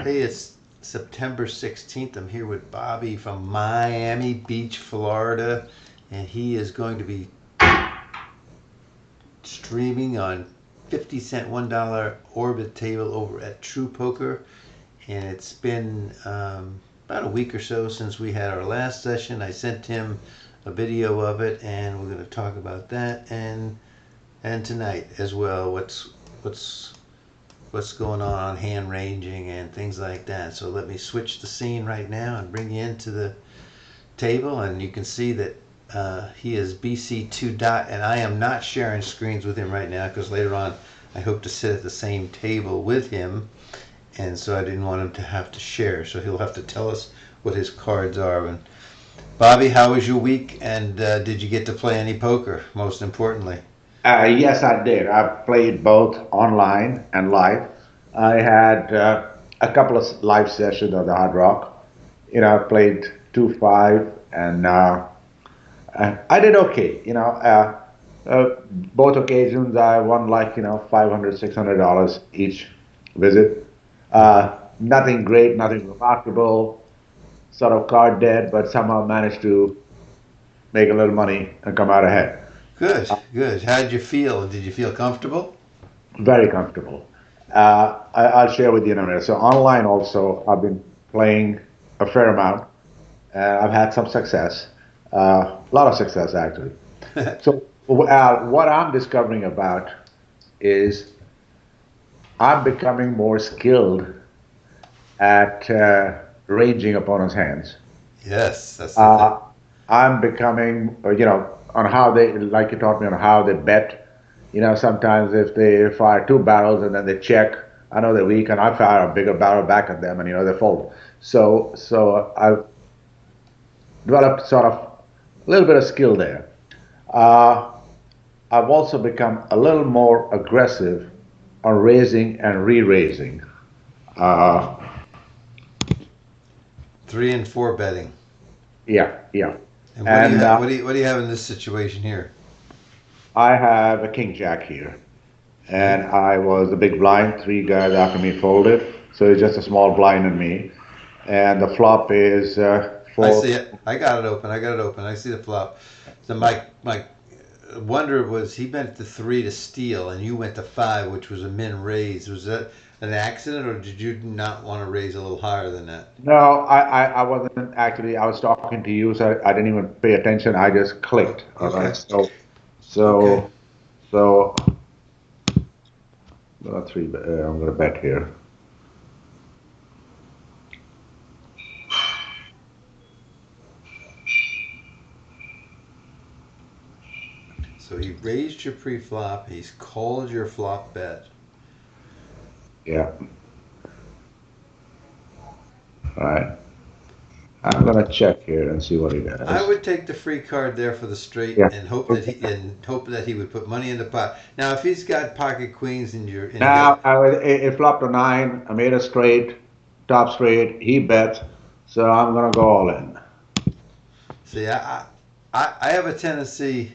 Hey, it's September 16th. I'm here with Bobby from Miami Beach, Florida, and he is going to be streaming on 50 cent $1 orbit table over at True Poker. And it's been about a week or so since we had our last session. I sent him a video of it, and we're going to talk about that and tonight as well. What's what's going on hand ranging and things like that. So let me switch the scene right now and bring you into the table, and you can see that he is BC2 dot, and I am not sharing screens with him right now because later on I hope to sit at the same table with him, and so I didn't want him to have to share, so he'll have to tell us what his cards are. And Bobby, how was your week, and did you get to play any poker, most importantly? Yes, I did. I played both online and live. I had a couple of live sessions on the Hard Rock. I played 2-5, and I did okay. Both occasions I won like, $500, $600 each visit. Nothing great, nothing remarkable, sort of card dead, but somehow managed to make a little money and come out ahead. Good, good. How did you feel? Did you feel comfortable? Very comfortable. I'll share with you in a minute. So online also, I've been playing a fair amount. I've had some success, a lot of success actually. So what I'm discovering about is I'm becoming more skilled at ranging opponents' hands. Yes, that's the thing. Uh, I'm becoming, on how they, like you taught me, on how they bet. Sometimes if they fire two barrels and then they check, I know they're weak, and I fire a bigger barrel back at them, and they fold. So I've developed sort of a little bit of skill there. Uh, I've also become a little more aggressive on raising and re-raising. Uh, 3 and 4 betting. yeah, yeah. And what do you And have? What do you have in this situation here? I have a king jack here, Okay. and I was the big blind. Three guys after me folded, so it's just a small blind in me. And the flop is I four. see it. I got it open. I got it open. I see the flop. So my wonder was he went to 3 to steal, and you went to 5, which was a min raise. Was that an accident, or did you not want to raise a little higher than that? No, I wasn't actually. I was talking to you, so I didn't even pay attention. I just Oh, clicked. All right. okay. Okay. So, so three. I'm gonna bet here. So he raised your pre-flop. He's called your flop bet. Yeah. All right. I'm gonna check here and see what he I does. would take the free card there for the straight Yeah. and hope that he would put money in the pot. Now, if he's got pocket queens and he got Now it flopped a nine. I made a straight, top straight. He bet, so I'm gonna go all in. see, I have a tendency.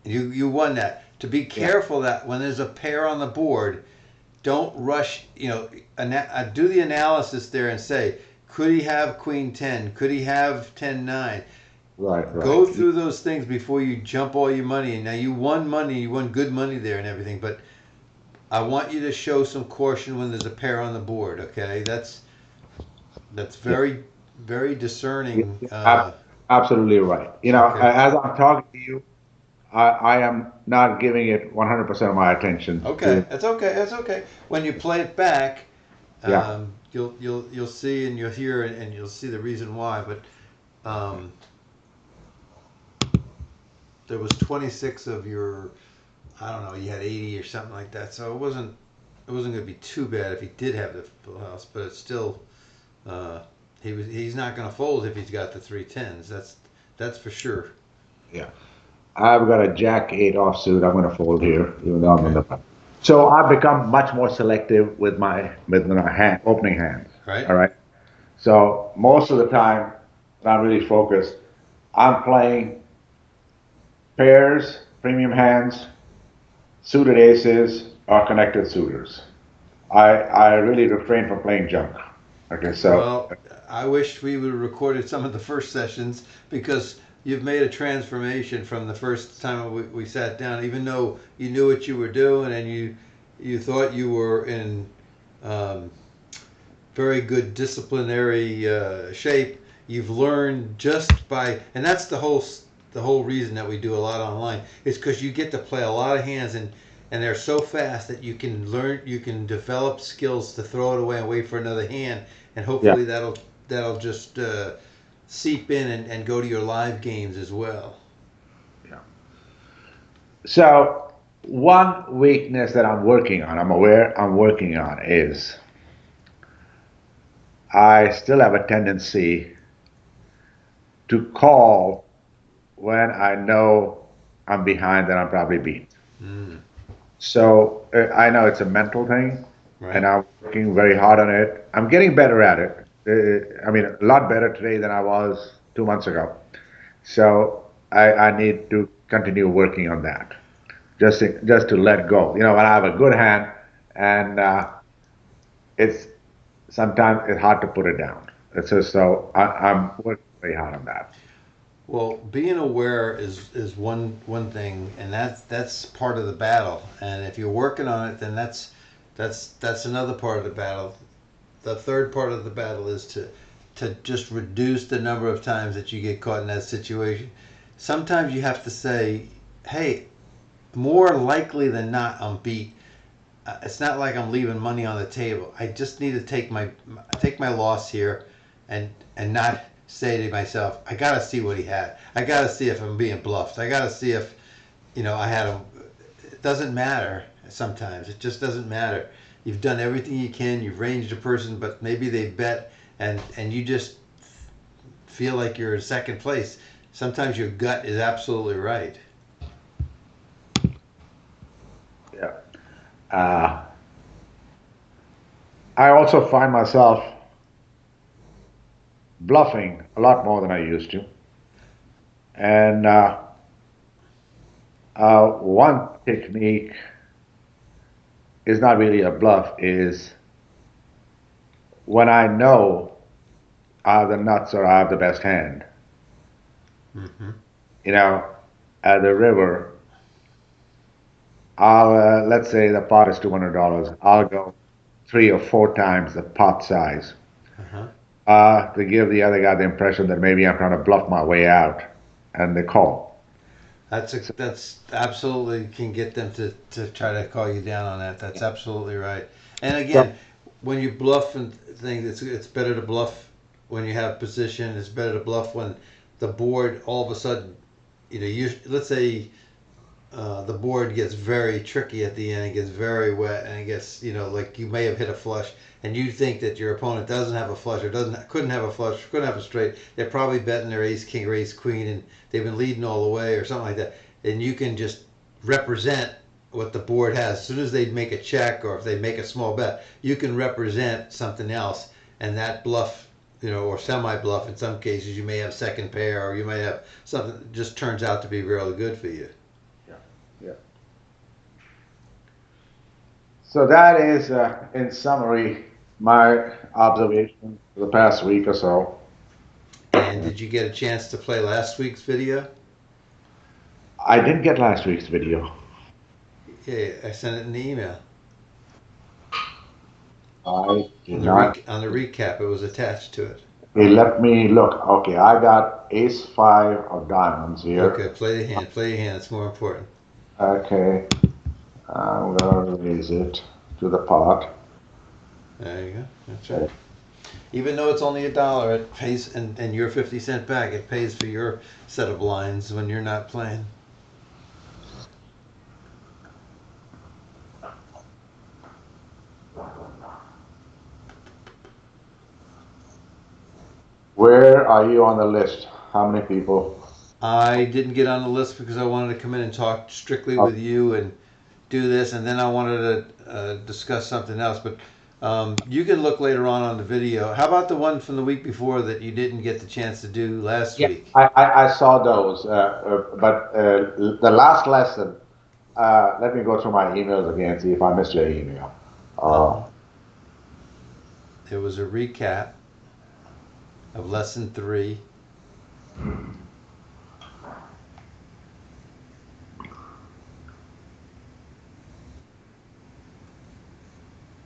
You won that to be Yeah. careful that when there's a pair on the board, don't rush. Do the analysis there and say, could he have Queen 10? Could he have 10-9? Right. Go Right. through those things before you jump all your money. And now you won money, you won good money there and everything, but I want you to show some caution when there's a pair on the board. Okay, that's Yeah. very very discerning. Ab- Absolutely right. Okay, As I'm talking to you, I am not giving it 100% of my attention okay, to. that's okay. That's okay. When you play it back, Yeah. you'll see and you'll hear and you'll see the reason why. But um, there was 26 of your. I don't know. You had 80 or something like that. So it wasn't going to be too bad if he did have the full house. But it's still. Uh, he's not going to fold if he's got the 3 10s. That's for sure. Yeah. I've got a jack eight offsuit. I'm going to fold here, even though I'm on Okay. the. So I've become much more selective with my opening hands. Right. All right. So most of the time, when I'm really focused, I'm playing pairs, premium hands, suited aces, or connected suitors. I really refrain from playing junk. Okay, so Well, I wish we would have recorded some of the first sessions because you've made a transformation from the first time we sat down. Even though you knew what you were doing and you thought you were in um, very good disciplinary shape, you've learned just by, and that's the whole reason that we do a lot online is because you get to play a lot of hands and they're so fast that you can develop skills to throw it away and wait for another hand, and yeah, hopefully that'll just seep in and go to your live games as well. yeah. So one weakness that I'm working on, I'm aware I'm working on, is I still have a tendency to call when I know I'm behind and I'm probably beat. Mm, So I know it's a mental thing, and right. I'm working very hard on it. I'm getting better at it. I mean, a lot better today than I was 2 months ago. So I need to continue working on that. Just to let go. You know, when I have a good hand, and it's sometimes it's hard to put it down. It's just, so I'm working very hard on that. Well, being aware is one thing, and that's part of the battle. And if you're working on it, then that's another part of the battle. The third part of the battle is to just reduce the number of times that you get caught in that situation. Sometimes you have to say, "Hey, more likely than not, I'm beat. It's not like I'm leaving money on the table. I just need to take my loss here, and not say to myself, I gotta see what he had. I gotta see if I'm being bluffed. I gotta see if I had him. It doesn't matter. Sometimes it just doesn't matter. You've done everything you can. You've ranged a person, but maybe they bet, and you just feel like you're in second place. Sometimes your gut is absolutely right. Yeah. Uh, I also find myself bluffing a lot more than I used to. And one technique is not really a bluff, is when I know I have the nuts or I have the best hand, Mm-hmm. you know, at the river, I'll, let's say the pot is $200, I'll go 3 or 4 times the pot size Uh-huh. to give the other guy the impression that maybe I'm trying to bluff my way out, and they call. So, That's absolutely can get them to try to call you down on that. That's absolutely right. And so again, when you bluff and things, it's better to bluff when you have position. It's better to bluff when the board all of a sudden, let's say the board gets very tricky at the end. It gets very wet, and it gets like you may have hit a flush, and you think that your opponent doesn't have a flush or doesn't couldn't have a flush, couldn't have a straight. They're probably betting their ace king or ace queen, and they've been leading all the way or something like that. And you can just represent what the board has. As soon as they make a check or if they make a small bet, you can represent something else, and that bluff. Or semi bluff in some cases, you may have second pair, or you may have something that just turns out to be really good for you. yeah, yeah. So that is, in summary, my observation for the past week or so. And did you get a chance to play last week's video? I didn't get last week's video. Yeah, I sent it in the email I on did not. on the recap. It was attached to it. Okay, let me look. Okay, I got ace five of diamonds here. Okay, play the hand. Play your hand. It's more important. Okay, I'm gonna raise it to the pot. There you go. That's right. Okay. Even though it's only $1, it pays, and you're 50 cent back. It pays for your set of blinds when you're not playing. Where are you on the list? How many people? I didn't get on the list because I wanted to come in and talk strictly Oh, with you and do this, and then I wanted to discuss something else. But you can look later on the video. How about the one from the week before that you didn't get the chance to do last yeah, week? I saw those, but the last lesson. Let me go through my emails again, see if I missed your email. Uh, Uh-huh. It was a recap of lesson 3.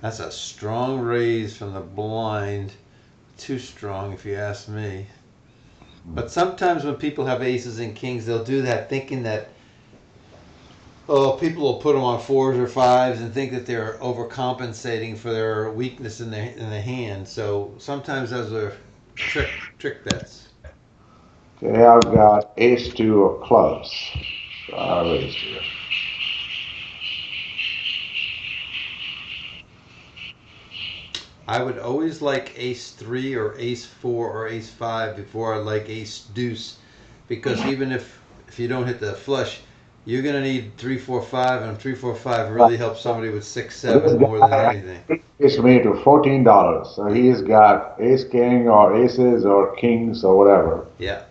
That's a strong raise from the blind. Too strong, if you ask me. But sometimes when people have aces and kings, they'll do that thinking that, oh, people will put them on 4s or 5s and think that they're overcompensating for their weakness in the hand. So sometimes those are trick bets. Okay, I've got ace two of clubs. So I raised here. I would always like ace 3 or ace 4 or ace 5 before I like ace deuce, because even if you don't hit the flush, you're gonna need 3 4 5, and 3 4 5 really helps somebody with 6 This 7 more than guy anything. is me to $14. So he's got ace king or aces or kings or whatever. Yeah,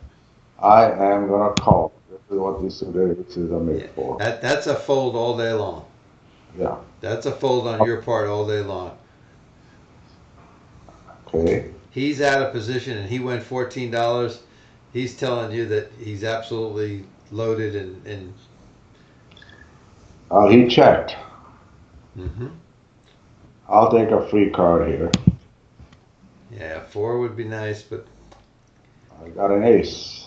I am gonna call. This is what these suited aces are made yeah. for. That's a fold all day long. Yeah. That's a fold on your part all day long. Okay. He's out of position and he went $14. He's telling you that he's absolutely loaded and He checked. mm-hmm. I'll take a free card here. Yeah, 4 would be nice, but I got an ace.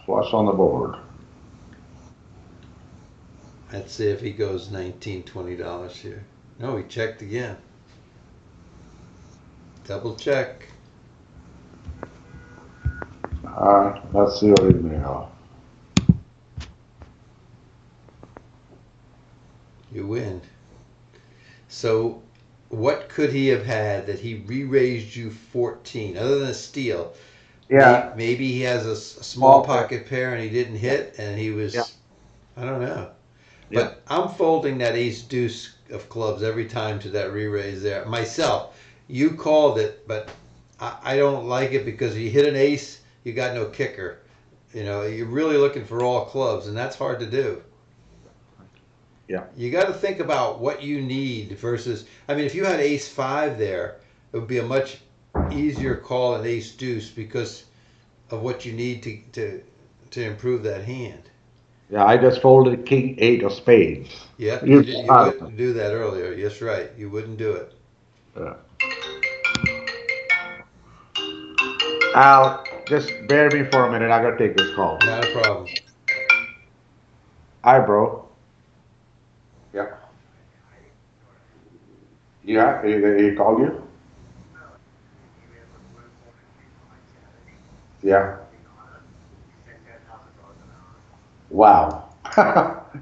Flush on the board. let's see if he goes $19 $20 here. No, he checked again. Double check. Let's see what he may have. You win. So, what could he have had that he re-raised you 14 other than a steal? Maybe, Yeah. maybe he has a small Small pair. pocket pair and he didn't Yeah. hit, and he Yeah. was, I don't know. Yeah. But I'm folding that ace deuce of clubs every time to that re-raise there. Myself, you called it, but I don't like it because you hit an ace, you got no kicker. You know, you're really looking for all clubs, and that's hard to do. Yeah. You got to think about what you need versus. I mean, if you had ace 5 there, it would be a much easier call than ace deuce because of what you need to improve that hand. Yeah. I just folded king eight of spades. Yep, You you got it. wouldn't do that earlier. Yes, right. You wouldn't do it. Yeah. Al, just bear me for a minute. I gotta take this call. Not a problem. Hi, bro. Yeah. Yeah. He called you? Yeah. Wow.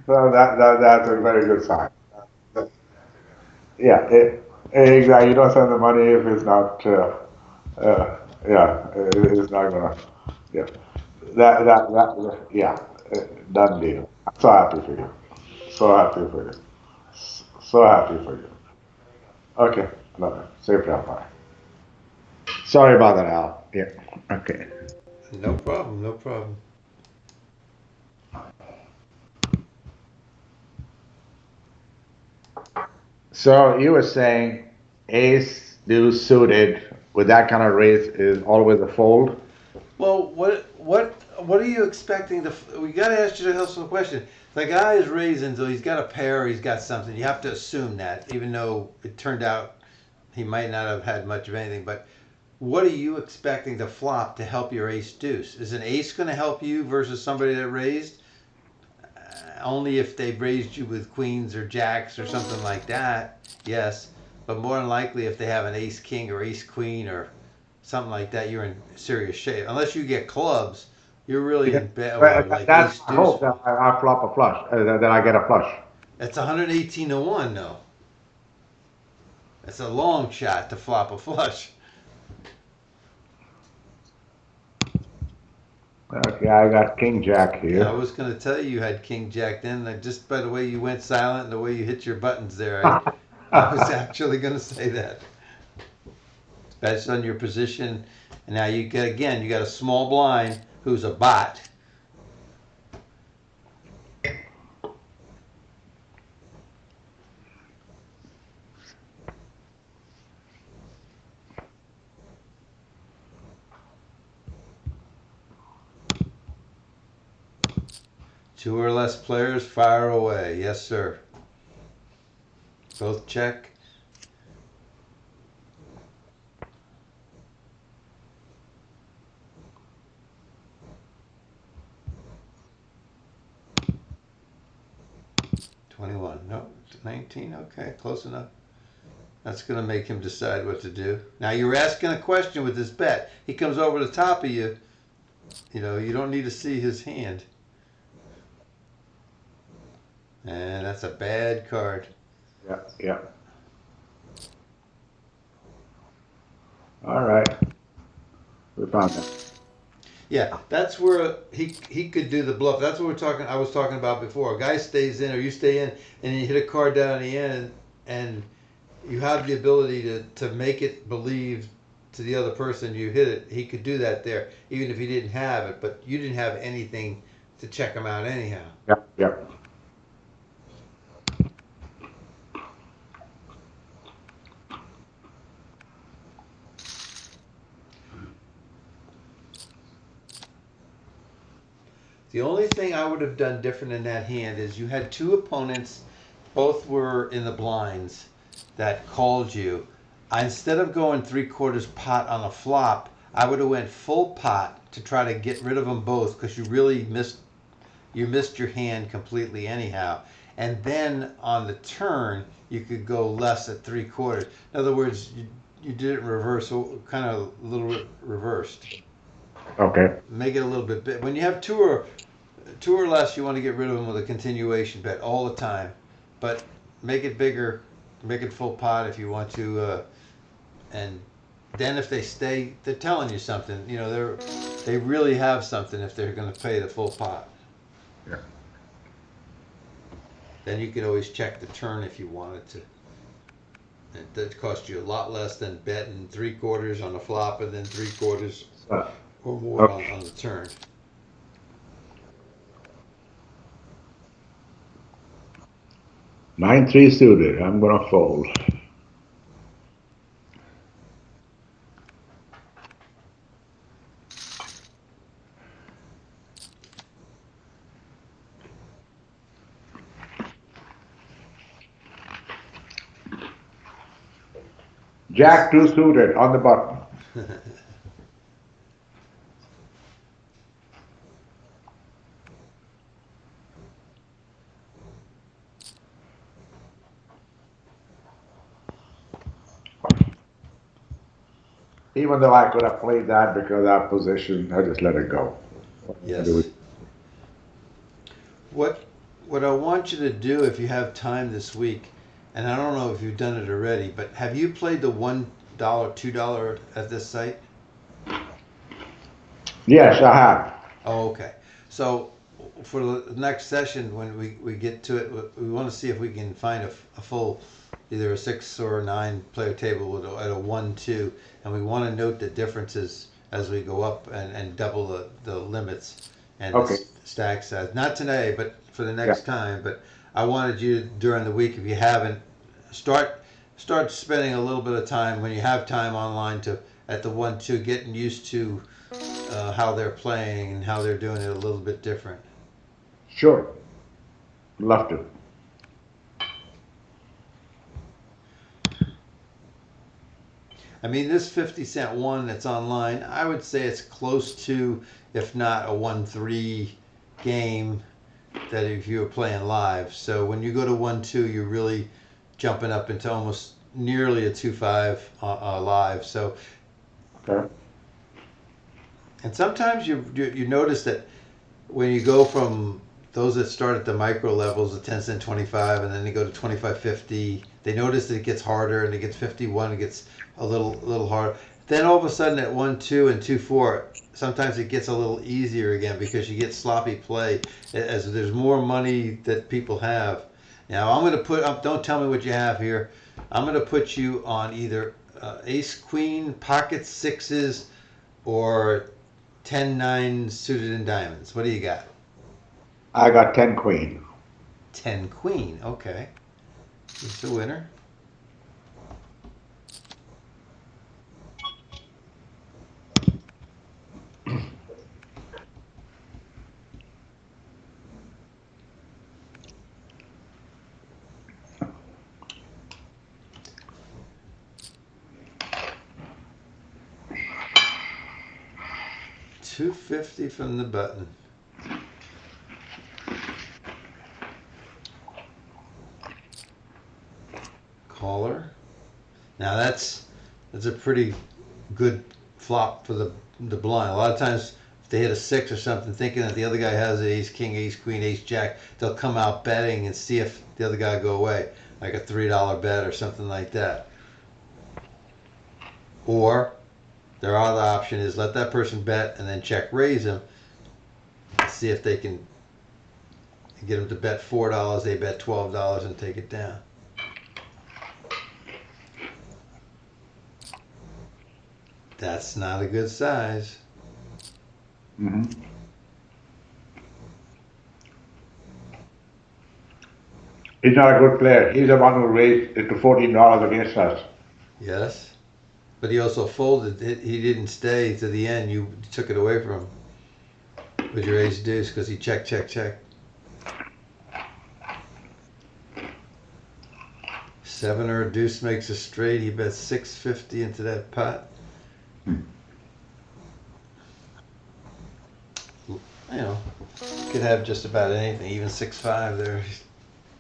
So that's a very good sign. Yeah. Exactly. You don't send the money if it's not. Yeah. It's not gonna. Yeah. Yeah. Done deal. I'm so happy for you. So happy for you. So happy for you. Okay. Love it. Safe travel. Bye. Sorry about that, Al. Yeah. Okay. No problem. No problem. So you were saying ace deuce suited with that kind of raise is always a fold? Well, what are you expecting to? We got to ask you the some question. The guy is raising, so he's got a pair, he's got something. You have to assume that, even though it turned out he might not have had much of anything. But what are you expecting to flop to help your ace deuce? Is an ace going to help you versus somebody that raised? Only if they raised you with queens or jacks or something like that, yes. But more than likely, if they have an ace king or ace queen or something like that, you're in serious shape. Unless you get clubs, you're really Yeah. in bed, Well, or like that's ace my deuce. hope that I flop a flush, that I get a flush. It's 118 to 1, though. It's a long shot to flop a flush. Okay, I got king jack Yeah, I here. was going to tell you had king jack then. Just by the way you went silent and the way you hit your buttons there, I was actually going to say that. Based on your position. And now you get, again, you got a small blind who's a bot. Two or less players, fire away. Yes, sir. Both check. $21. No, 19. Okay, close enough. That's going to make him decide what to do. Now you're asking a question with this bet. He comes over the top of you. You know, you don't need to see his hand. And that's a bad card. Yeah, yeah. All right. We found it. Yeah, that's where he could do the bluff. That's what I was talking about before. A guy stays in or you stay in and you hit a card down at the end and you have the ability to make it believe to the other person you hit it. He could do that there, even if he didn't have it, but you didn't have anything to check him out anyhow. Yeah, yeah. The only thing I would have done different in that hand is you had two opponents, both were in the blinds that called you. Instead of going 3/4 pot on a flop, I would have went full pot to try to get rid of them both because you missed your hand completely anyhow. And then on the turn, you could go less at 3/4. In other words, you did it in reverse, so kind of a little reversed. Okay. Make it a little bit big. When you have two or less, you want to get rid of them with a continuation bet all the time. But make it bigger, make it full pot if you want to, and then if they stay, they're telling you something. You know, they really have something if they're going to pay the full pot. Yeah. Then you could always check the turn if you wanted to. And that cost you a lot less than betting 3/4 on the flop and then 3/4 or more Okay. on the turn. 9-3 suited. I'm gonna fold. Jack 2 suited on the button. Even though I could have played that because our position, I just let it go. Yes. What what I want you to do if you have time this week, and I don't know if you've done it already, but have you played the $1, $2 at this site? Yes, I have. Oh, okay. So for the next session, when we get to it, we want to see if we can find a full, either a 6 or a 9 player table with at a 1, 2, and we want to note the differences as we go up and double the limits and Okay. the stack size. Not today, but for the Yeah. next time. But I wanted you during the week, if you haven't, start start spending a little bit of time when you have time online to at the 1, 2, getting used to how they're playing and how they're doing it a little bit different. Sure. Love to. I mean, this 50 cent one that's online, I would say it's close to, if not a 1-3 game that if you were playing live. So when you go to 1-2, you're really jumping up into almost nearly a 2-5 live. So, Okay. and sometimes you notice that when you go from those that start at the micro levels of 10 cent 25 and then they go to 25.50, they notice that it gets harder and it gets 51, it gets a little harder. Then all of a sudden at 1-2 and 2-4, sometimes it gets a little easier again because you get sloppy play as there's more money that people have. Now I'm going to put up, don't tell me what you have here. I'm going to put you on either ace queen, pocket sixes, or 10-9 suited in diamonds. What do you got? I got 10 queen. 10 queen. Okay. It's a winner. 250 from the button. Caller. Now that's a pretty good flop for the blind. A lot of times, if they hit a 6 or something, thinking that the other guy has ace king, ace queen, ace jack, they'll come out betting and see if the other guy go away, like a $3 bet or something like that. Or their other option is let that person bet and then check raise him, see if they can get them to bet $4. They bet $12 and take it down. That's not a good size. Hmm. He's not a good player. He's the one who raised it to $14 against us. Yes, but he also folded. He didn't stay to the end. You took it away from him with your ace deuce because he checked, checked, checked. 7 or a deuce makes a straight. He bets 650 into that pot. You know, could have just about anything, even 6-5 there.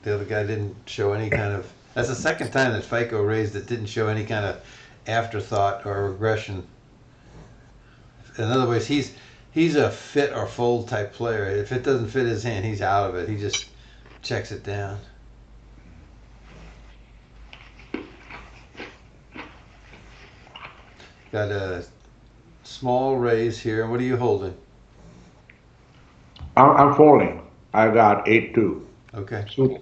The other guy didn't show any kind of. That's the second time that FICO raised that didn't show any kind of afterthought or regression. In other words, he's a fit or fold type player. If it doesn't fit his hand, he's out of it. He just checks it down. Got a small raise here. What are you holding? I'm folding. I got 8-2. Okay. So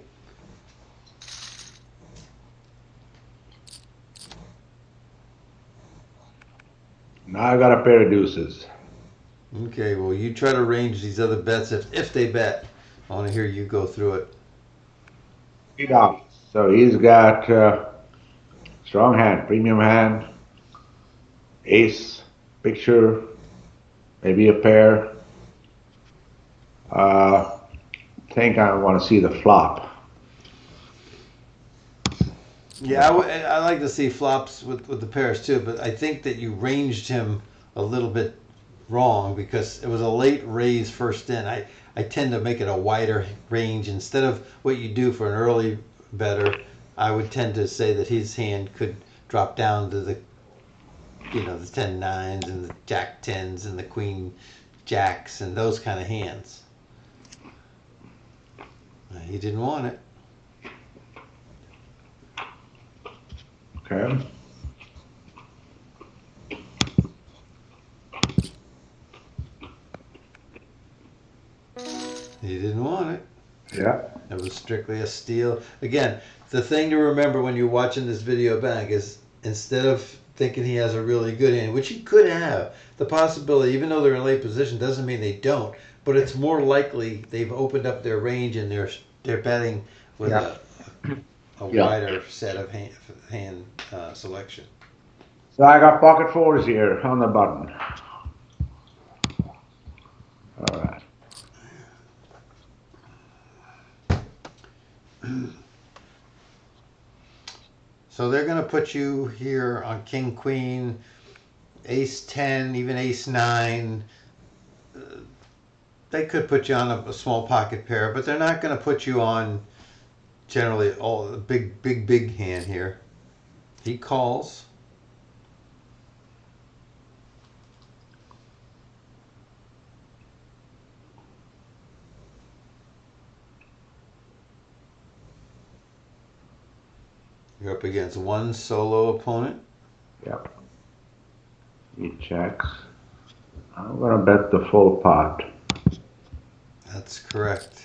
now I got a pair of deuces. Okay, well, you try to range these other bets if they bet. I want to hear you go through it. $3. So he's got strong hand, premium hand, ace, picture, maybe a pair. Think I want to see the flop. Yeah, I like to see flops with the pairs too, but I think that you ranged him a little bit wrong because it was a late raise first in. I tend to make it a wider range instead of what you do for an early better. I would tend to say that his hand could drop down to the the 10-9s and the jack 10s and the queen jacks and those kind of hands. He didn't want it. Okay. He didn't want it. Yeah. It was strictly a steal. Again, the thing to remember when you're watching this video back is instead of thinking he has a really good hand, which he could have, the possibility, even though they're in late position, doesn't mean they don't. But it's more likely they've opened up their range and they're betting with Yeah. a Yeah. wider set of hand selection. So I got pocket fours here on the button. All right. So they're going to put you here on king, queen, ace 10, even ace 9. They could put you on a small pocket pair, but they're not going to put you on generally all the big hand here. He calls. You're up against one solo opponent. Yep. He checks. I'm gonna bet the full pot. That's correct.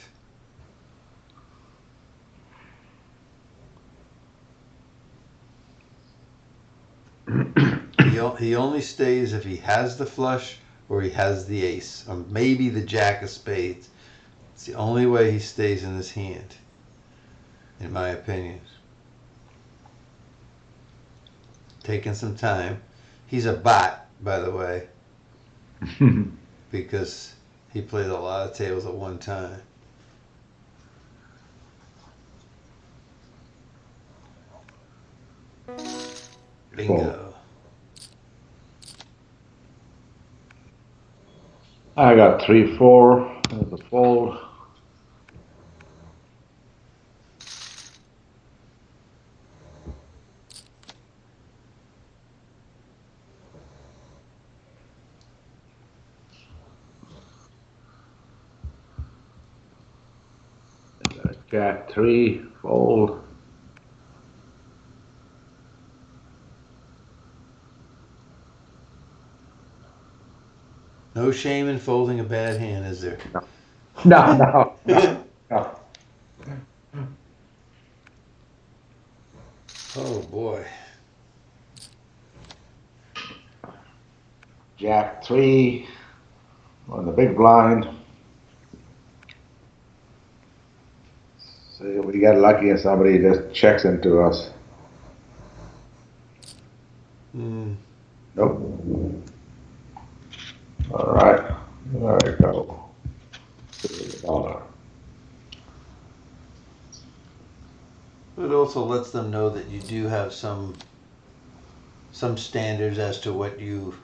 He only stays if he has the flush or he has the ace, or maybe the jack of spades. It's the only way he stays in this hand, in my opinion. Taking some time. He's a bot, by the way, because he played a lot of tables at one time. Bingo. I got 3-4. There's a fold. I got a Jack 3, fold. No shame in folding a bad hand, is there? No, no, no, no, no. Oh boy. Jack 3 on the big blind. See, we get lucky and somebody just checks into us. Mm. Nope. All right. There we go. $1. It also lets them know that you do have some standards as to what you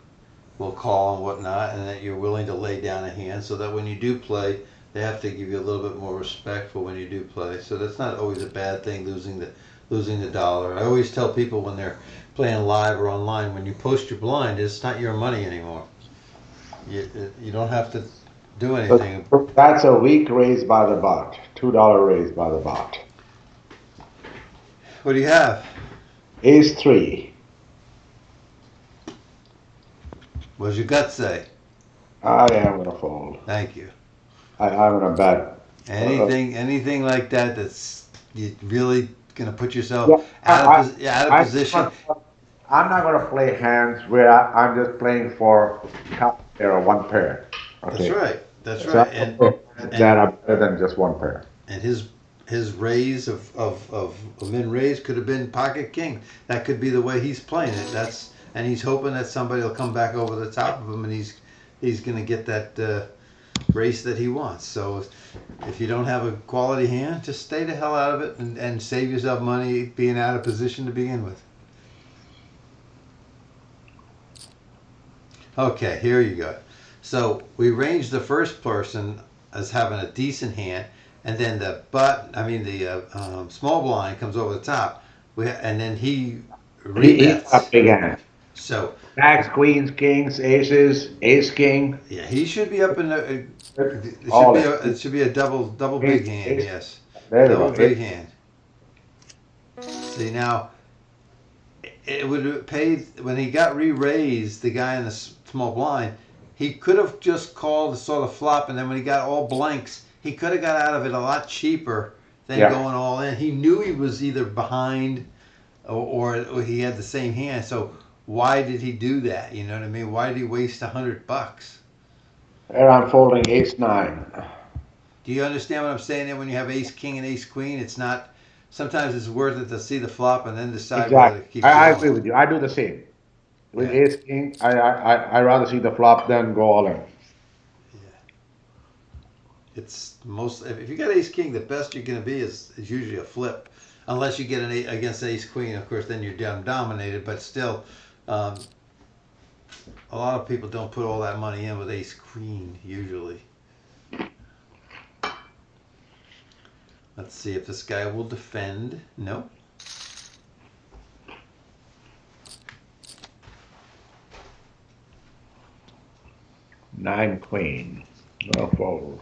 will call and whatnot, and that you're willing to lay down a hand, so that when you do play, they have to give you a little bit more respect for when you do play. So that's not always a bad thing, losing the dollar. I always tell people when they're playing live or online, when you post your blind, it's not your money anymore. You don't have to do anything. So that's a weak raise by the bot. $2 raise by the bot. What do you have? Ace 3. What does your gut say? I am gonna fold. Thank you. I'm gonna bet. Anything like that that's you really gonna put Yeah, yourself I, out of I, position. I'm not gonna play hands where I'm just playing for top pair or one pair. That's Okay. right. That's So right. I'm And gonna play that and are better than just one pair. and his raise of min raise could have been pocket king. That could be the way he's playing it. That's and he's hoping that somebody will come back over the top of him, and he's gonna get that race that he wants. So if you don't have a quality hand, just stay the hell out of it and save yourself money being out of position to begin with. Okay, here you go. So we ranged the first person as having a decent hand, and then the small blind comes over the top. And then he He's got a rebets. big hand. So Jacks, queens, kings, aces, ace, king, yeah, he should be up in the. all in. It should be a double Ace, big hand. ace. Yes, There we double go. Ace. big hand. See now, it would have paid when he got re-raised. The guy in the small blind, he could have just called the sort of flop, and then when he got all blanks, he could have got out of it a lot cheaper than Yeah. going all in. He knew he was either behind or he had the same hand. So why did he do that? You know what I mean? Why did he waste $100? There I'm folding ace 9. Do you understand what I'm saying? There, when you have ace king and ace queen, it's not. Sometimes it's worth it to see the flop and then decide whether Exactly. it keeps I going. agree with you. I do the same. With Yeah. ace king, I rather see the flop than go all in. Yeah. It's most if you got ace king, the best you're going to be is usually a flip, unless you get against ace queen. Of course, then you're dominated. But still, um, a lot of people don't put all that money in with ace queen usually. Let's see if this guy will defend. No. 9 queen. No fold.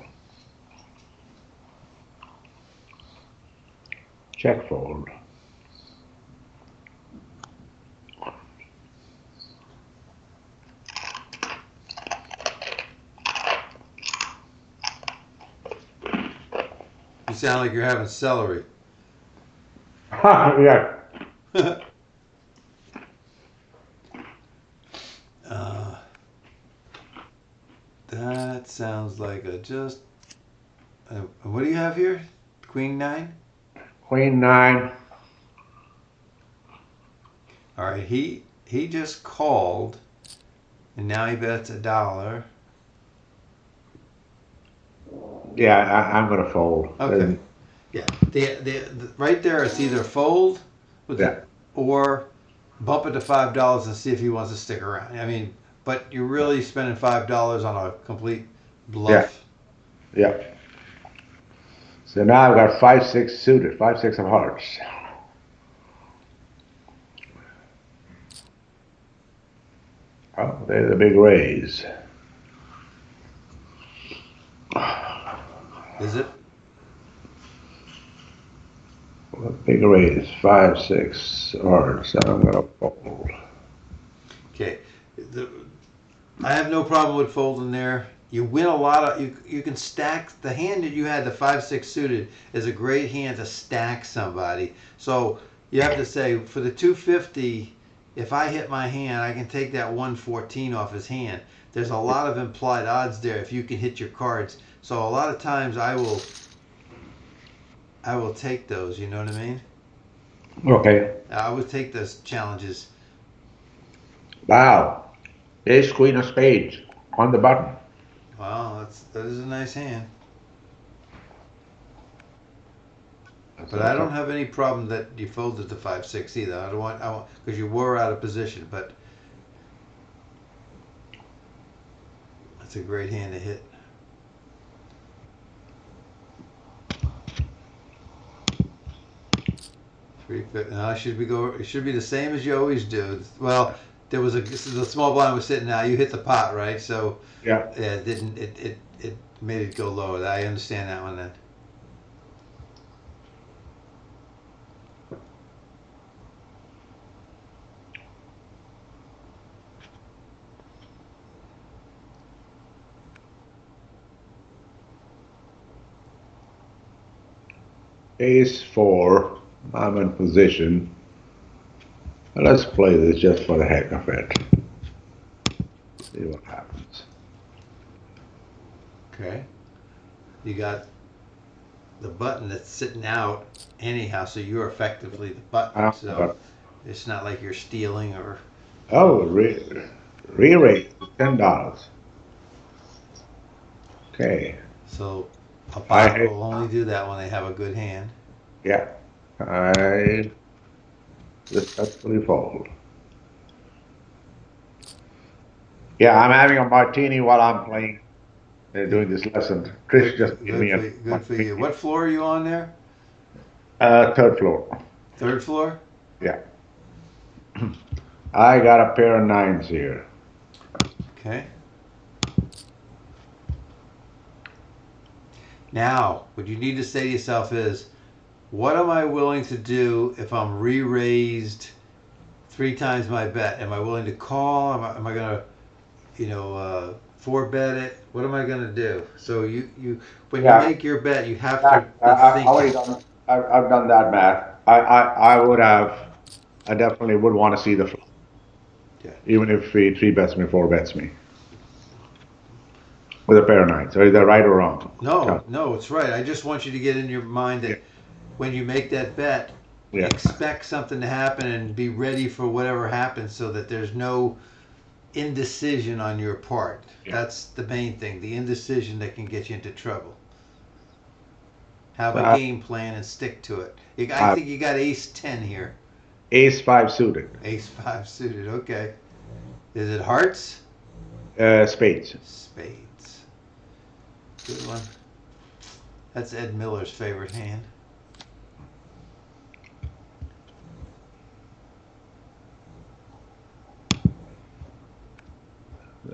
Check fold. You sound like you're having celery. Yeah. uh, that sounds like a just. What do you have here? Queen 9? Queen 9. All right, he just called, and now he bets $1. Yeah, I'm gonna fold. Okay, yeah. The right there, it's either fold with Yeah. the or bump it to $5 and see if he wants to stick around. I mean, but you're really spending $5 on a complete Yeah, bluff. yeah. So now I've got 5-6 suited, 5-6 of hearts. Oh, there's a big raise. Is it? A big raise, 5-6 of hearts. So I'm gonna fold. Okay. The, I have no problem with folding there. You win a lot of. You can stack the hand that you had. The 5-6 suited is a great hand to stack somebody. So you have to say for the 250. If I hit my hand, I can take that 114 off his hand. There's a lot of implied odds there if you can hit your cards. So a lot of times I will take those. You know what I mean? Okay. I would take those challenges. Wow. Ace Queen of Spades on the button. Wow, that is a nice hand. That's But I okay. don't have any problem that you folded the 5-6 either. I want because you were out of position. But that's a great hand to hit. 350. No, should we go? It should be the same as you always do. Well, there was the small blind was sitting now. You hit the pot, right? So Yeah. yeah, it didn't it made it go lower. I understand that one then. Ace 4. I'm in position. Let's play this just for the heck of it. See what happens. Okay. You got the button that's sitting out anyhow, so you're effectively the button. So But it's not like you're stealing or. oh, re-rate $10. Okay. So a I pot hit. will only do that when they have a good hand. Yeah. I respectfully fold. Yeah, I'm having a martini while I'm playing. They're doing this lesson. Trish Good, just good, gave good me for a you. Good for you. martini. What floor are you on there? Third floor. Third floor. Yeah. I got a pair of nines here. Okay. Now, what you need to say to yourself is, what am I willing to do if I'm re-raised 3 times my bet? Am I willing to call? Am I gonna, four bet it? What am I gonna do? So when you Yeah, make your bet, you have to yeah. be I've already thinking. done. I've done that math. I would have. I definitely would want to see the flop, Yeah. even if he three bets me, four bets me with a pair of nines. So is that right or wrong? No, Tell no, it's right. I just want you to get in your mind me. that when you make that bet, Yeah, expect something to happen and be ready for whatever happens so that there's no indecision on your part. yeah, That's the main thing. The indecision that can get you into trouble. Have a yeah. game plan and stick to it. I Uh, think you got ace 10 here. Ace five suited, Ace 5 suited. Okay. Is it hearts? spades. Spades. Good one. That's Ed Miller's favorite hand.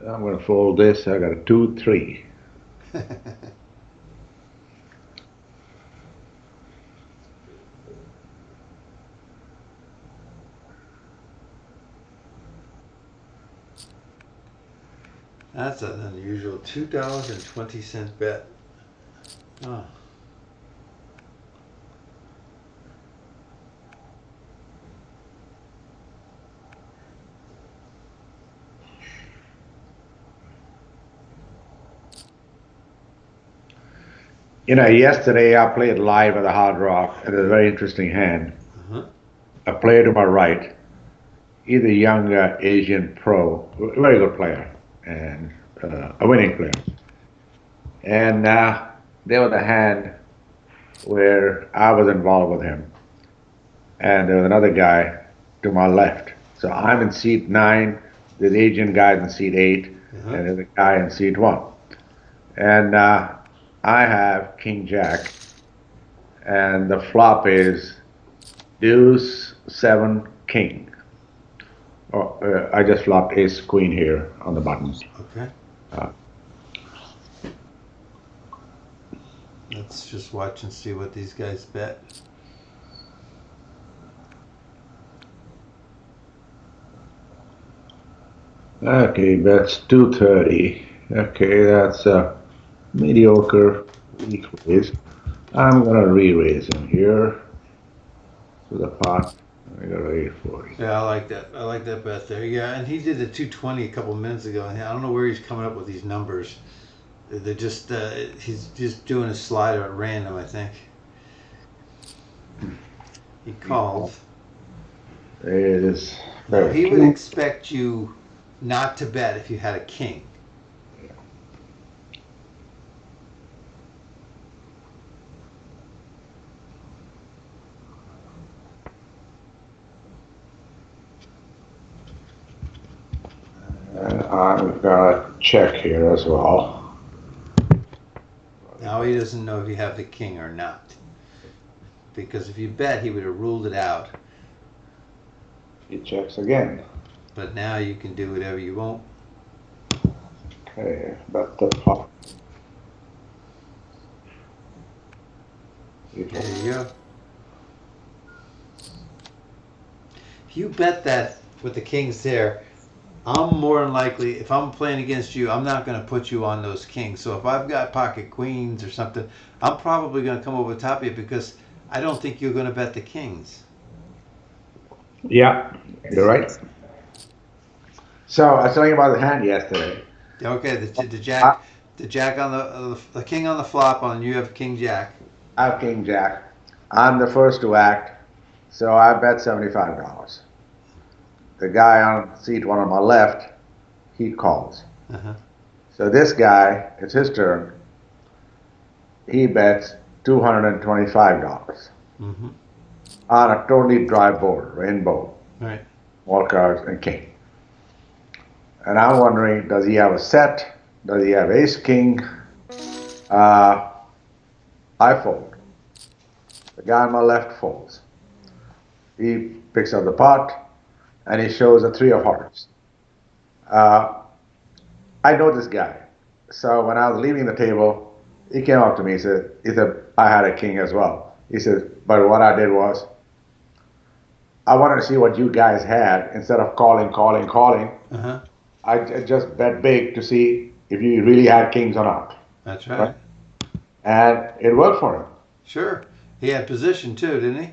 I'm gonna fold this. I got a 2-3. That's an unusual $2.20 bet. Oh. Yesterday I played live at the Hard Rock. It was a very interesting hand. Uh-huh. A player to my right, he's a young Asian pro, very good player, and a winning player. And there was a hand where I was involved with him, and there was another guy to my left. So I'm in seat 9, there's Asian guys in seat 8, Uh-huh. and there's a guy in seat 1. and I have King Jack, and the flop is Deuce Seven King. Oh, I just flopped Ace Queen here on the button. Okay. Uh, Let's just watch and see what these guys bet. okay, that's 230. Okay, that's a mediocre weak raise. I'm gonna re-raise him here to the pot. I got 840. Yeah, I like that. I like that bet there. Yeah, and he did the 220 a couple minutes ago, and I don't know where he's coming up with these numbers. They're just he's just doing a slider at random. I think he called. It is Now very he would cute. expect you not to bet if you had a king. And I'm gonna check here as well. Now he doesn't know if you have the king or not, because if you bet, he would have ruled it out. He checks again. But now you can do whatever you want. Okay, bet the pot. There you go. If you bet that with the kings there, I'm more than likely, if I'm playing against you, I'm not going to put you on those kings. So if I've got pocket queens or something, I'm probably going to come over top of you because I don't think you're going to bet the kings. Yeah, you're right. So I was telling you about the hand yesterday. Okay, the I, jack, the jack on the king on the flop on you have king jack. I have King Jack. I'm the first to act, so I bet $75. The guy on seat one on my left, he calls. Uh-huh. So this guy, it's his turn. He bets $225 Mm-hmm. on a totally dry board, rainbow, Right. all cards, and king. And I'm wondering, does he have a set? Does he have ace king? Uh, I fold. The guy on my left folds. He picks up the pot and he shows a three of hearts. Uh, I know this guy. So when I was leaving the table, he came up to me. He said, I had a king as well. He said, but what I did was, I wanted to see what you guys had instead of calling. Uh-huh. I just bet big to see if you really had kings or not. That's Right? right. And it worked for him. Sure. He had position too, didn't he?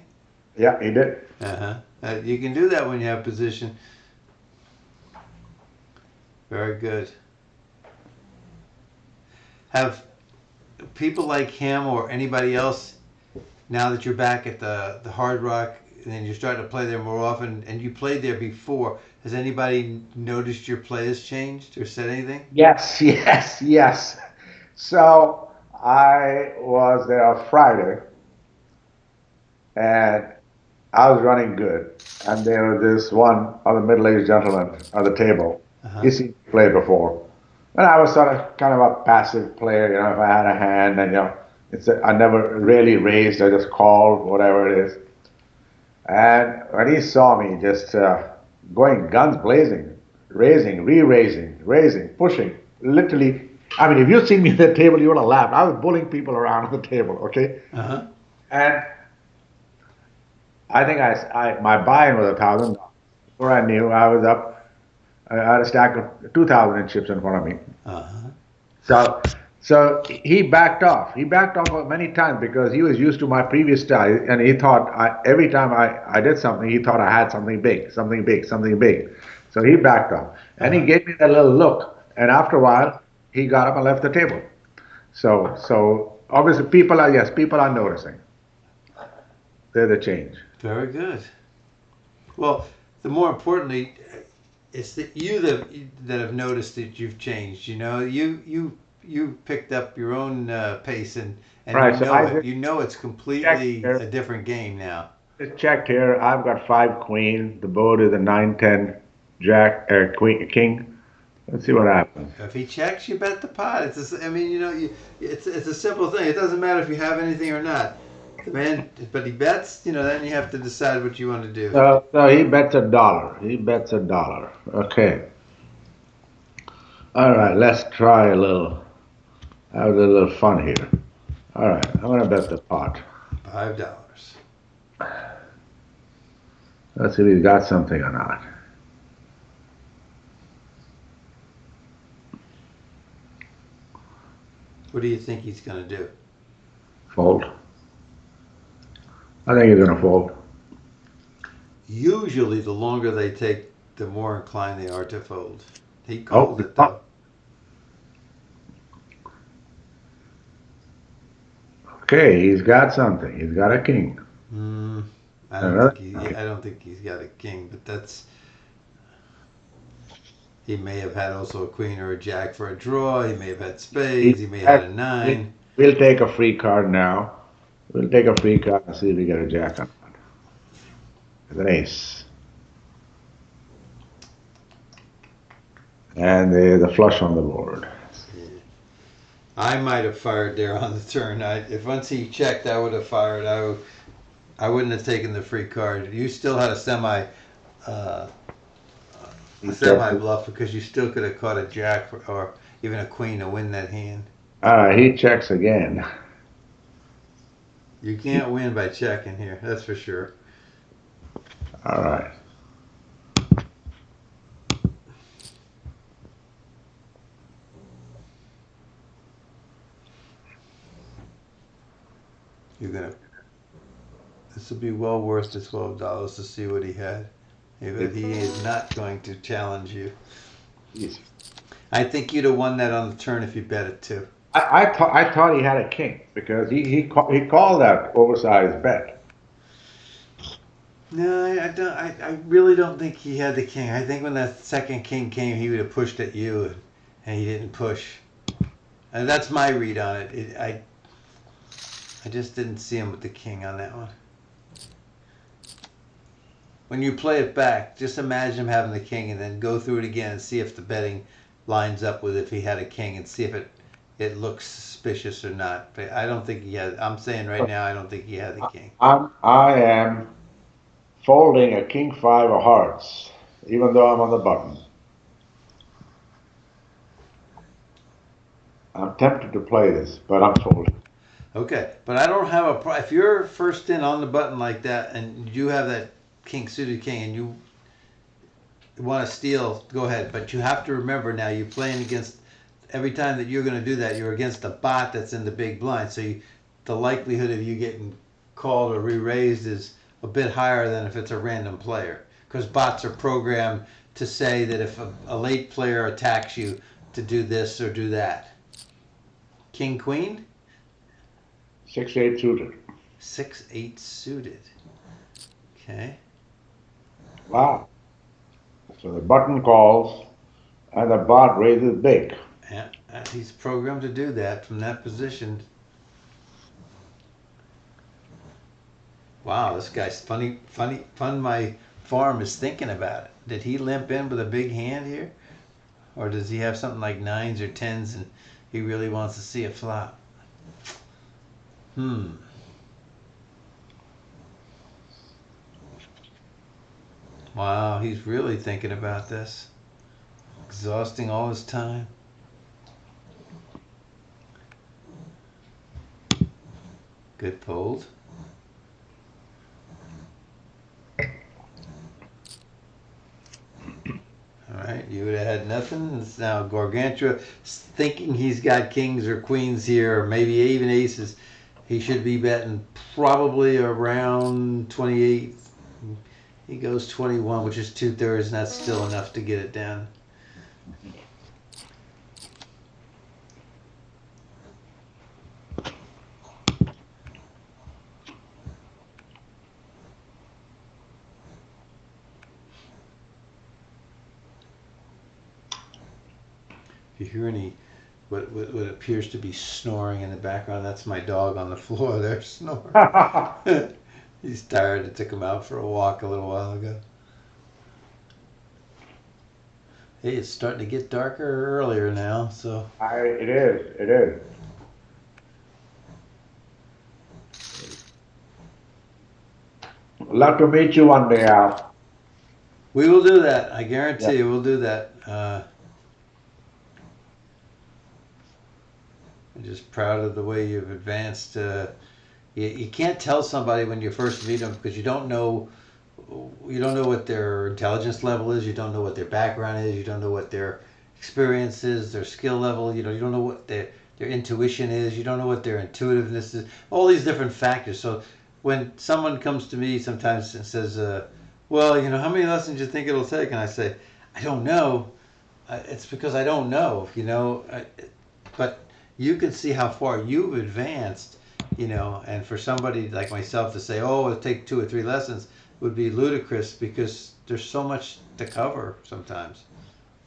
Yeah, he did. Uh-huh. You can do that when you have position. Very good. Have people like him or anybody else, now that you're back at the Hard Rock and you're starting to play there more often, and you played there before, has anybody noticed your play has changed or said anything? Yes, yes. So I was there on Friday and I was running good. And there was this one other middle-aged gentleman at the table. Uh-huh. He's seen me play before. And I was sort of kind of a passive player, if I had a hand and, I never really raised, I just called, whatever it is. And when he saw me just going guns blazing, raising, re-raising, raising, pushing, literally, I mean, if you'd seen me at the table, you would have laughed. I was bullying people around on the table, okay? Uh-huh. And I think my buy-in was $1,000. Before I knew, I was up. I had a stack of 2,000 in chips in front of me. Uh-huh. So, so he backed off. He backed off many times because he was used to my previous style, and he thought every time I did something, he thought I had something big, something big, something big. So he backed off, and he Uh-huh. gave me that little look. And after a while, he got up and left the table. So obviously, people are noticing. They're the change. Very good. Well, the more importantly, it's that you that have noticed that you've changed. You picked up your own pace and Right. you So know I it. just You know it's checked completely here. a different game now. Just checked here. I've got five queen. The board is a 9-10 jack, queen, king. Let's see what happens. If he checks, you bet the pot. I mean, it's a simple thing. It doesn't matter if you have anything or not. The man, but he bets. Then you have to decide what you want to do. So he bets a dollar. He bets a dollar. Okay. All right. Let's try a little. Have a little fun here. All right. I'm gonna bet the pot. $5. Let's see if he's got something or not. What do you think he's going to do? Fold. I think he's gonna fold. Usually, the longer they take, the more inclined they are to fold. He Oh, called it though. okay. He's got something. He's got a king. Mm, Another. I don't think he's got a king, but he may have had also a queen or a jack for a draw. He may have had spades. He may have had a nine. We'll take a free card now. We'll take a free card and see if we get a jack or not. It's an ace. And there's a flush on the board. I might have fired there on the turn. If once he checked, I would have fired. I wouldn't have taken the free card. You still had a uh, semi bluff because you still could have caught a jack or even a queen to win that hand. He checks again. You can't win by checking here. That's for sure. All right. This will be well worth the $12 to see what he had. But he is not going to challenge you. Easy. I think you'd have won that on the turn if you bet it too. I thought he had a king because he called that oversized bet. No, I don't. I really don't think he had the king. I think when that second king came, he would have pushed at you, and he didn't push. And that's my read on it. I just didn't see him with the king on that one. When you play it back, just imagine him having the king, and then go through it again and see if the betting lines up with if he had a king, and see if it looks suspicious or not. But I don't think he had. I'm saying right now, I don't think he had the king. I am folding a king five of hearts, even though I'm on the button. I'm tempted to play this, but I'm folding. Okay, but I don't have a. If you're first in on the button like that, and you have that king suited king, and you want to steal, go ahead. But you have to remember now, you're playing against. Every time that you're going to do that, you're against a bot that's in the big blind. So the likelihood of you getting called or re-raised is a bit higher than if it's a random player, because bots are programmed to say that if a late player attacks you, to do this or do that. King queen. 6-8 suited. 6-8 suited. Okay. Wow. So the button calls and the bot raises big. Yeah, he's programmed to do that from that position. Wow, this guy's fun. My farm is thinking about it. Did he limp in with a big hand here? Or does he have something like nines or tens and he really wants to see a flop? Wow, he's really thinking about this. Exhausting all his time. Good fold. All right, you would have had nothing. It's now Gargantua thinking he's got kings or queens here, or maybe even aces. He should be betting probably around 28. He goes 21, which is 2/3, and that's still enough to get it down. If you hear any what appears to be snoring in the background, that's my dog on the floor there snoring. He's tired. I took him out for a walk a little while ago. Hey, it's starting to get darker earlier now, so It is. It is. Love to meet you one day, Al. we will do that. I Yeah. guarantee you, we'll do that. I'm just proud of the way you've advanced. You can't tell somebody when you first meet them because you don't know what their intelligence level is. You don't know what their background is. You don't know what their experience is, their skill level. You don't know what their intuition is. You don't know what their intuitiveness is. All these different factors. So when someone comes to me sometimes and says, "Well, how many lessons do you think it'll take?" and I say, "I don't know." It's because I don't know. But you can see how far you've advanced. And for somebody like myself to say, "Oh, it'll take 2 or 3 lessons," would be ludicrous because there's so much to cover sometimes.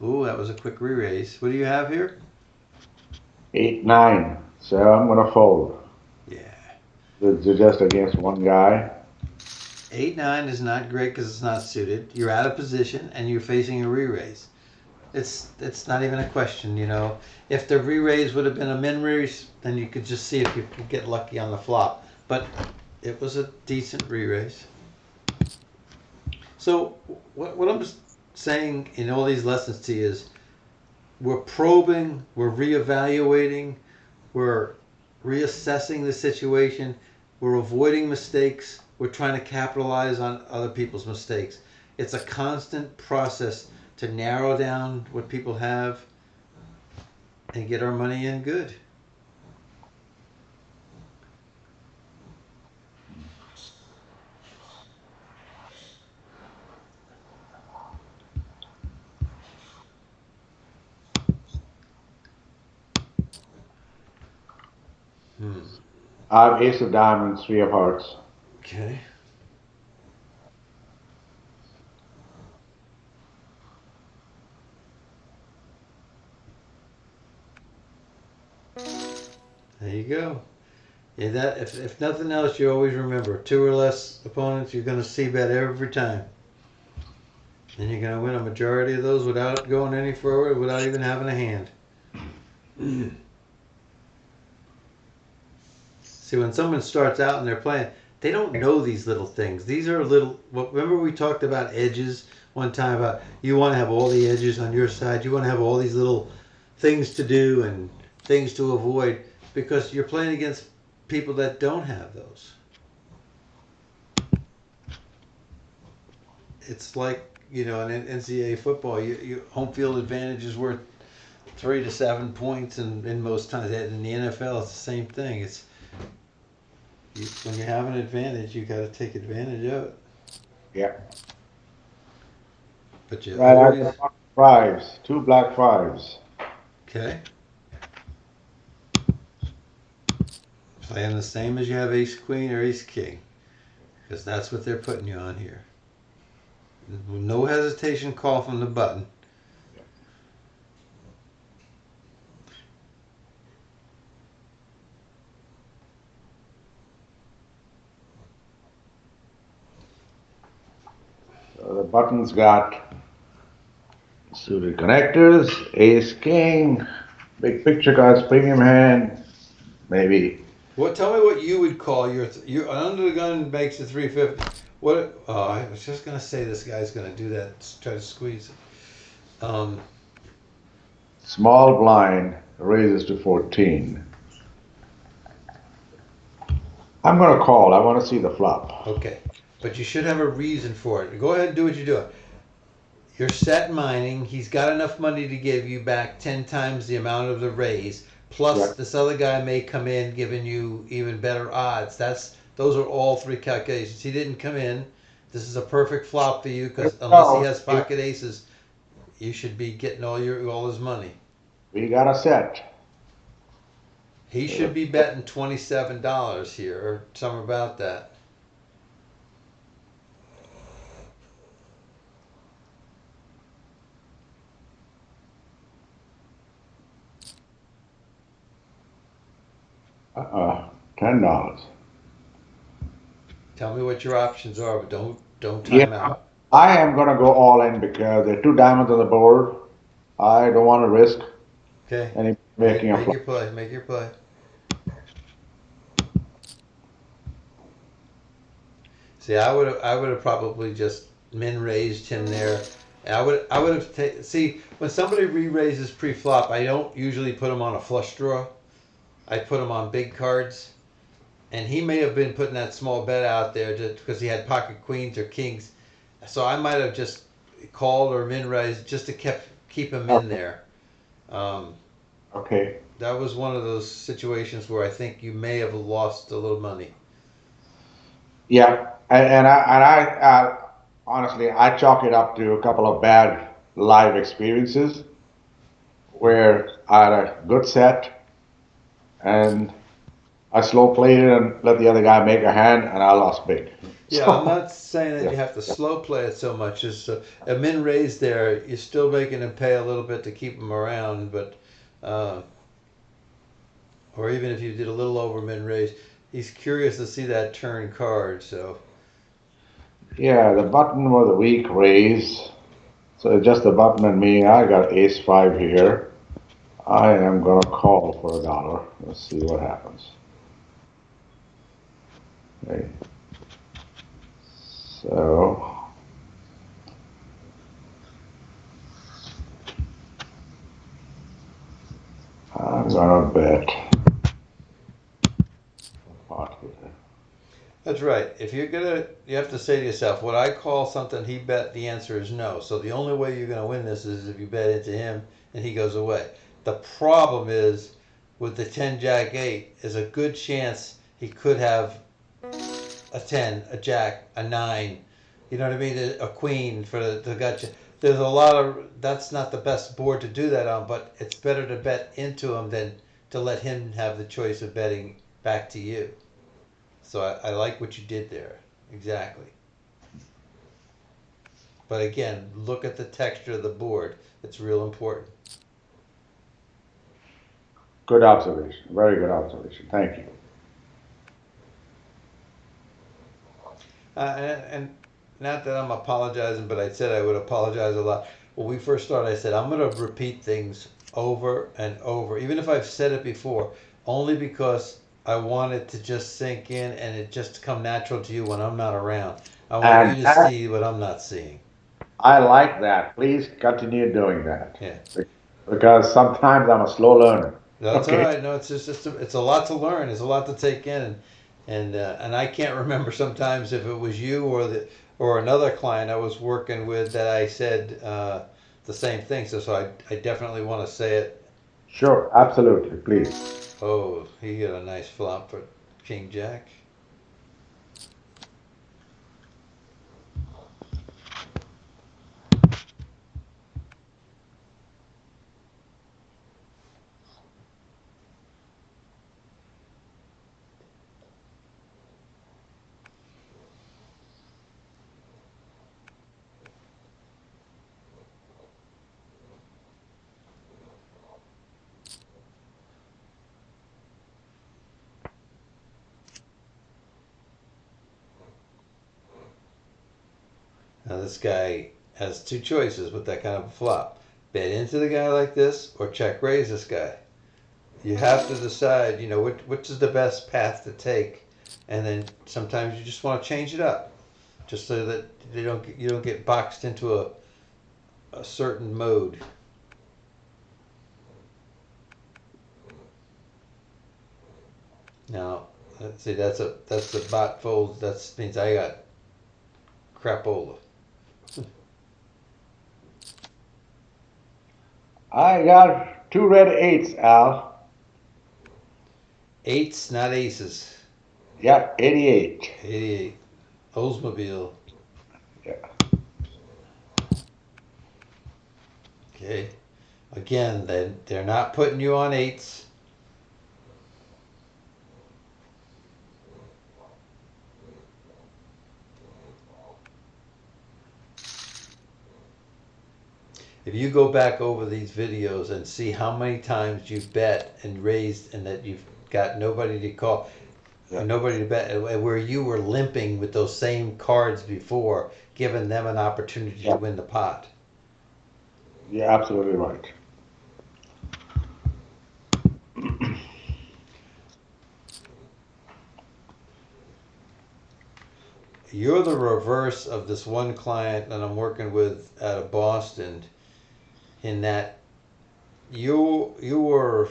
Ooh, that was a quick re-raise. What do you have here? 8-9. So I'm gonna fold. Yeah. They're just against one guy. 8-9 is not great because it's not suited. You're out of position and you're facing a re-raise. It's not even a question. If the re-raise would have been a min raise, then you could just see if you could get lucky on the flop. But it was a decent re-raise. So what I'm saying in all these lessons to you is we're probing, we're reevaluating, we're reassessing the situation, we're avoiding mistakes, we're trying to capitalize on other people's mistakes. It's a constant process to narrow down what people have and get our money in good. Hmm. I have ace of diamonds, three of hearts. Okay. There you go. Yeah, that if nothing else, you always remember 2 or less opponents. You're going to see bet every time, and you're going to win a majority of those without going any forward, without even having a hand. See, when someone starts out and they're playing, they don't know these little things. These are little. Well, remember we talked about edges one time about you want to have all the edges on your side. You want to have all these little things to do and things to avoid because you're playing against people that don't have those. It's like in NCAA football, home field advantage is worth 3 to 7 points, and in most times in the NFL, it's the same thing. When you have an advantage, you got to take advantage of it. Yeah. But you Right, I always got fives, two black fives. okay. Playing the same as you have ace queen or ace king, because that's what they're putting you on here. No hesitation, call from the button. So the button's got suited connectors, ace king, big picture cards, premium hand, maybe. Tell me what you would call your under the gun makes a 350. What? Oh, I was just gonna say this guy's gonna do that. Try to squeeze it. Small blind raises to 14. I'm gonna call. I want to see the flop. Okay, but you should have a reason for it. Go ahead and do what you're doing. You're set mining. He's got enough money to give you back 10 times the amount of the raise. Yeah. Plus, this other guy may come in giving you even better odds. Those are all three calculations. He didn't come in. This is a perfect flop for you because unless he So has pocket aces, you should be getting all his money. we got a set. He should be betting $27 here or something about that. $10. Tell me what your options are, but don't Yeah, time out. I am gonna go all in because there are two diamonds on the board. I don't want to risk Okay. any Make making a make flop. your play. Make your play. See, I would have probably just min raised him there. And I would have see when somebody re raises pre flop. I don't usually put him on a flush draw. I put him on big cards, and he may have been putting that small bet out there just because he had pocket queens or kings. So I might have just called or min raised just to keep him in Okay. there. Um, Okay. that was one of those situations where I think you may have lost a little money. Yeah, and I honestly I chalk it up to a couple of bad live experiences where I had a good set and I slow played it and let the other guy make a hand and I lost big. Yeah, I'm So not saying that yeah, you have to yeah, slow play it so much. As a min raise there, you're still making him pay a little bit to keep him around, but uh, or even if you did a little over min raise, he's curious to see that turn card. So yeah. The button was a weak raise, so it's just the button and me. I got ace five here. I am gonna call for a dollar. Let's see what happens. Okay, so I'm gonna bet pot here. that's right. If you're gonna, you have to say to yourself, would I call something he bet? The answer is no. So the only way you're gonna win this is if you bet into him and he goes away. The problem is with the 10 jack 8 is a good chance he could have a 10, a jack, a 9. You know what I mean? A queen for the gotcha. There's a lot of, that's not the best board to do that on, but it's better to bet into him than to let him have the choice of betting back to you. So I like what you did there. Exactly. But again, look at the texture of the board. It's real important. Good observation. Very good observation. Thank you. And not that I'm apologizing, but I said I would apologize a lot. When we first started, I said I'm going to repeat things over and over, even if I've said it before, only because I want it to just sink in and it just come natural to you when I'm not around. I want you And to that, see what I'm not seeing. I like that. Please continue doing that Yeah. because sometimes I'm a slow learner. No, it's all Okay. right. No, it's a lot to learn. It's a lot to take in, and I can't remember sometimes if it was you or another client I was working with that I said the same thing. So I definitely want to say it. Sure. Absolutely. Please. Oh, he got a nice flop for King Jack. Now this guy has two choices with that kind of a flop: bet into the guy like this or check raise this guy. You have to decide, which is the best path to take, and then sometimes you just want to change it up, just so that you don't get boxed into a certain mode. Now, let's see, that's a bot fold. That means I got crapola. I got two red eights, Al. Eights, not aces. Yeah, 88. 88. Oldsmobile. Yeah. Okay. Again, they're not putting you on eights. If you go back over these videos and see how many times you've bet and raised and that you've got nobody to call, Yeah. nobody to bet, where you were limping with those same cards before, giving them an opportunity to Yeah. win the pot. You're absolutely right. You're the reverse of this one client that I'm working with out of Boston, in that you were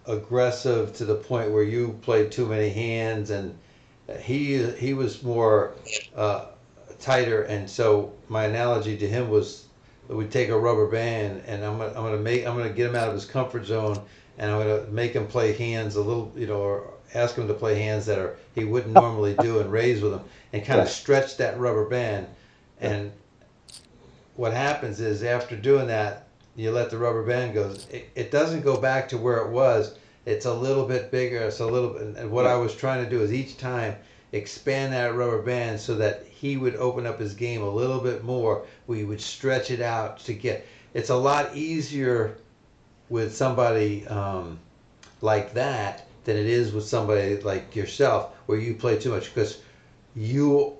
aggressive to the point where you played too many hands, and he was more uh, tighter. And so my analogy to him was that we take a rubber band, and I'm gonna get him out of his comfort zone, and I'm gonna make him play hands a little, or ask him to play hands that are he wouldn't normally do, and raise with him, and kind of Yeah, stretch that rubber band. yeah, And what happens is, after doing that, you let the rubber band go. It doesn't go back to where it was. It's a little bit bigger. It's a little bit, and what I yeah, was trying to do is each time expand that rubber band so that he would open up his game a little bit more. We would stretch it out to get. It's a lot easier with somebody like that than it is with somebody like yourself, where you play too much, because you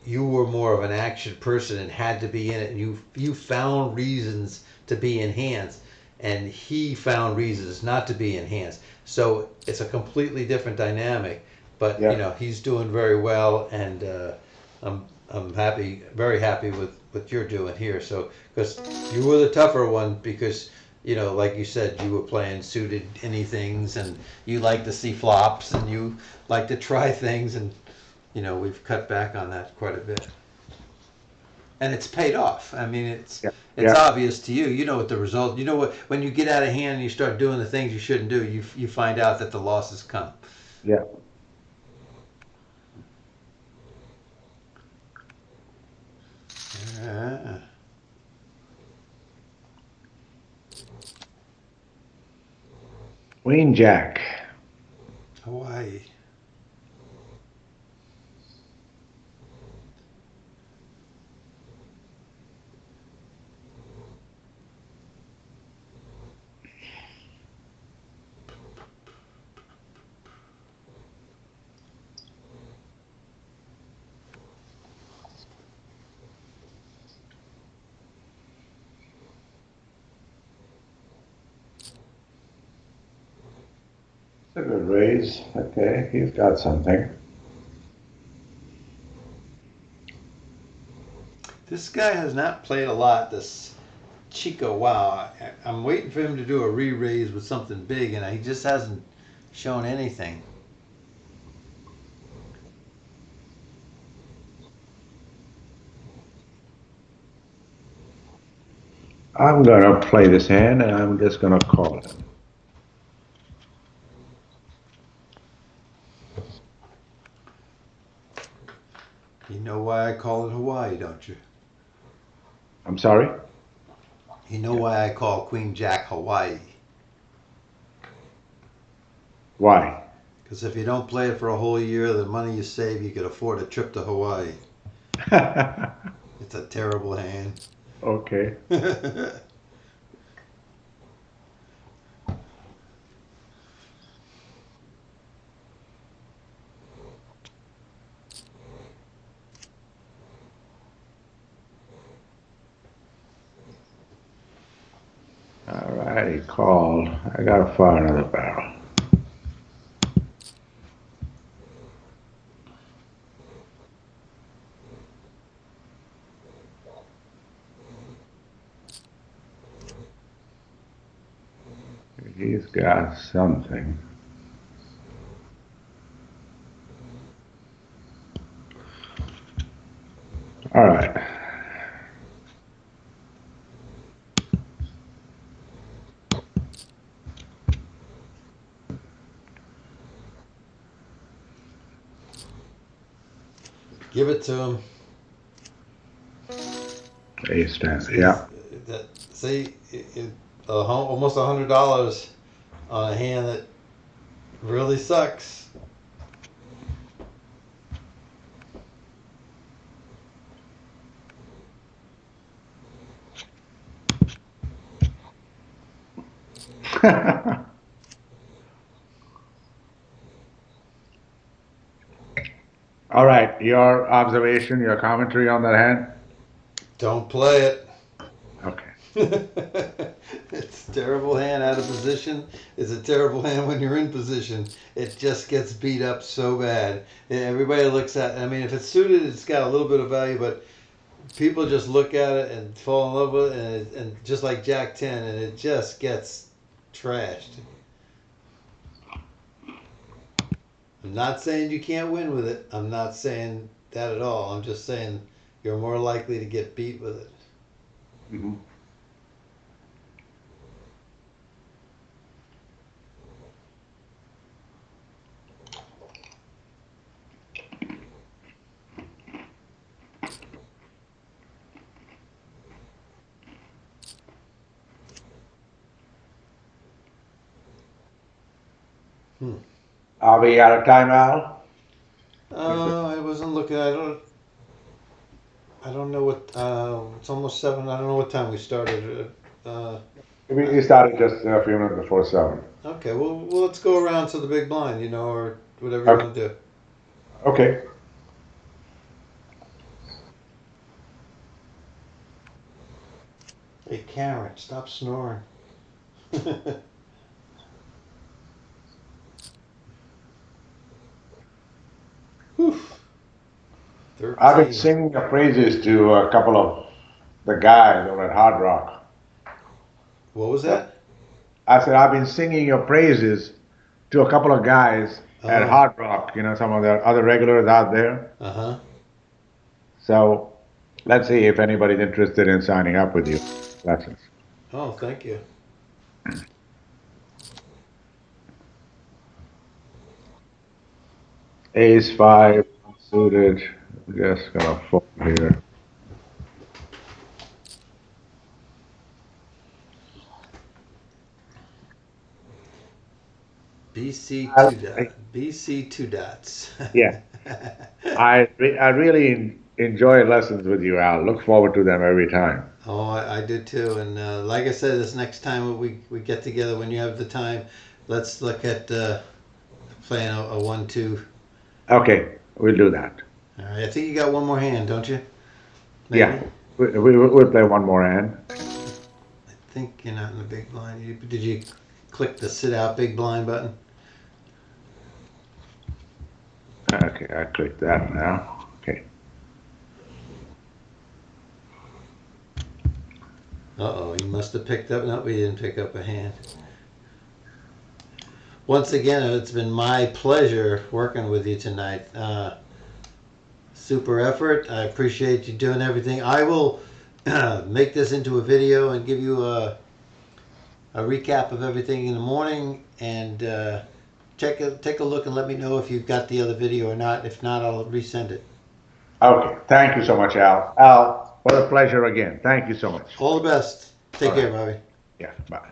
you were more of an action person and had to be in it, and you found reasons to be in hands, and he found reasons not to be in hands. So it's a completely different dynamic. But yeah. he's doing very well, and I'm happy, very happy with what you're doing here. So, because you were the tougher one, because like you said, you were playing suited anythings, and you like to see flops, and you like to try things, and we've cut back on that quite a bit, and it's paid off. I mean, it's Yeah, it's yeah, obvious to you. You know what the result. You know what, when you get out of hand and you start doing the things you shouldn't do, you find out that the losses come. yeah. Uh, Queen Jack. Hawaii. It's a good raise. Okay, he's got something. This guy has not played a lot. This Chico, wow. I'm waiting for him to do a re-raise with something big, and he just hasn't shown anything. I'm gonna play this hand, and I'm just gonna call it. You know why I call it Hawaii, don't you? I'm sorry. You know why I call Queen Jack Hawaii? Why? Because if you don't play it for a whole year, the money you save, you could afford a trip to Hawaii. It's a terrible hand. Okay. All right, he called. I gotta fire another barrel. He's got something. All right. Give it to him. Ace ten. He's Yeah. that. See, almost $100 on a hand that really sucks. All right. Your observation, your commentary on that hand. Don't play it. Okay. It's a terrible hand out of position. It's a terrible hand when you're in position. It just gets beat up so bad. And everybody looks at. I mean, if it's suited, it's got a little bit of value, but people just look at it and fall in love with it, and just like Jack 10, and it just gets trashed. I'm not saying you can't win with it. I'm not saying that at all. I'm just saying you're more likely to get beat with it. Mhm. Hmm. Are we out of time, Al? I wasn't looking. I don't. I don't know what. It's almost 7. I don't know what time we started. I, We started just a few minutes before 7. okay. Well, let's go around to the big blind. Or whatever you Okay. want to do. Okay. Hey, Karen, stop snoring. Whew. I've been 13. singing your praises to a couple of the guys over at Hard Rock. What was So that? I said I've been singing your praises to a couple of guys at Oh. Hard Rock. Some of the other regulars out there. Uh huh. So let's see if anybody's interested in signing up with you. Lessons. Oh, thank you. Ace five suited. Just gonna fold here. BC I, two dot. BC two dots. yeah, I really enjoy lessons with you, Al. Look forward to them every time. Oh, I do too. And like I said, this next time we get together, when you have the time, let's look at playing a 1-2. Okay, we'll do that. All right. I think you got one more hand, don't you? Yeah, Maybe. we'll play one more hand. I think you're not in the big blind. Did you click the sit out big blind button? Okay, I click that now. Okay. Uh oh, you must have picked up. No, we didn't pick up a hand. Once again, it's been my pleasure working with you tonight. Super effort. I appreciate you doing everything. I will make this into a video and give you a recap of everything in the morning, and take a look and let me know if you've got the other video or not. If not, I'll resend it. Okay, thank you so much, Al. Al, what a pleasure again. Thank you so much. All the best. All Take care, right. Bobby. Yeah, bye.